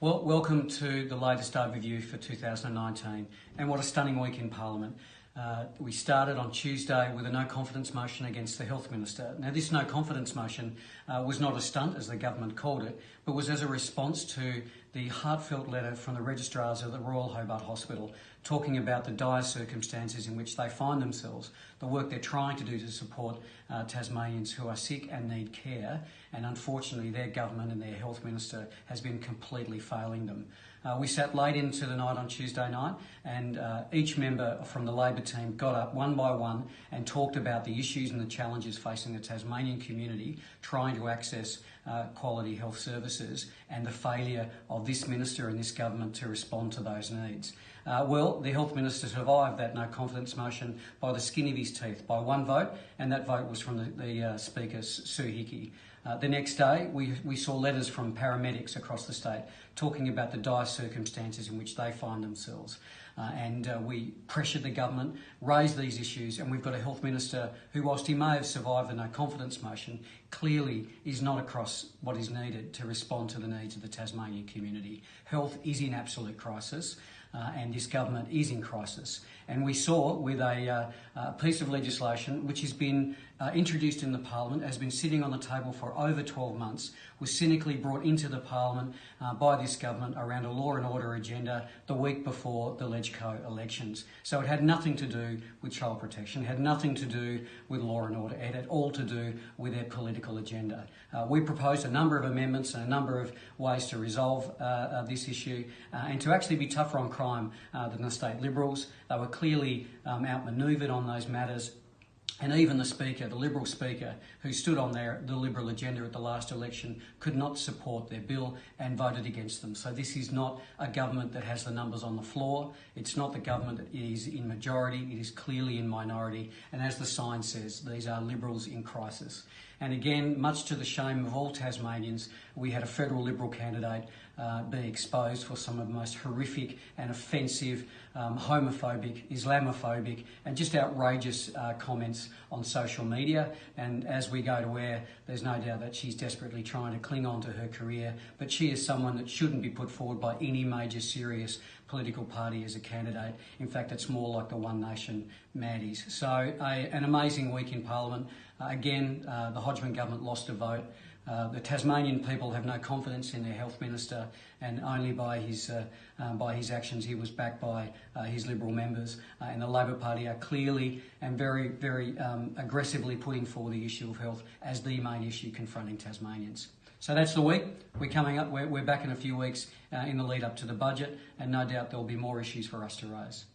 Well, welcome to the latest overview for 2019, and what a stunning week in Parliament. We started on Tuesday with a no confidence motion against the Health Minister. Now, this no confidence motion was not a stunt, as the government called it, but was as a response to the heartfelt letter from the registrars of the Royal Hobart Hospital talking about the dire circumstances in which they find themselves, the work they're trying to do to support Tasmanians who are sick and need care, and unfortunately their government and their Health Minister has been completely failing them. We sat late into the night on Tuesday night, and each member from the Labor team got up one by one and talked about the issues and the challenges facing the Tasmanian community trying to access quality health services, and the failure of this minister and this government to respond to those needs. Well, the Health Minister survived that no confidence motion by the skin of his teeth, by one vote, and that vote was from the Speaker, Sue Hickey. The next day, we saw letters from paramedics across the state talking about the dire circumstances in which they find themselves. And we pressured the government, raised these issues, and we've got a Health Minister who, whilst he may have survived the no confidence motion, clearly is not across what is needed to respond to the needs of the Tasmanian community. Health is in absolute crisis. And this government is in crisis. And we saw with a piece of legislation which has been introduced in the Parliament, has been sitting on the table for over 12 months, was cynically brought into the Parliament by this government around a law and order agenda the week before the LegCo elections. So it had nothing to do with child protection, it had nothing to do with law and order, it had all to do with their political agenda. We proposed a number of amendments and a number of ways to resolve this issue and to actually be tougher on crime than the state Liberals. They were clearly outmanoeuvred on those matters. And even the Speaker, the Liberal Speaker, who stood on the Liberal agenda at the last election, could not support their bill and voted against them. So this is not a government that has the numbers on the floor. It's not the government that is in majority. It is clearly in minority. And as the sign says, these are Liberals in crisis. And again, much to the shame of all Tasmanians, we had a federal Liberal candidate be exposed for some of the most horrific and offensive, homophobic, Islamophobic and just outrageous comments on social media. And as we go to air, there's no doubt that she's desperately trying to cling on to her career, but she is someone that shouldn't be put forward by any major serious political party as a candidate. In fact, it's more like the One Nation Maddies. So an amazing week in Parliament. Again, the Hodgman government lost a vote. The Tasmanian people have no confidence in their Health Minister, and only by his actions he was backed by his Liberal members. And the Labor Party are clearly and very, very aggressively putting forward the issue of health as the main issue confronting Tasmanians. So that's the week. We're back in a few weeks in the lead up to the budget, and no doubt there'll be more issues for us to raise.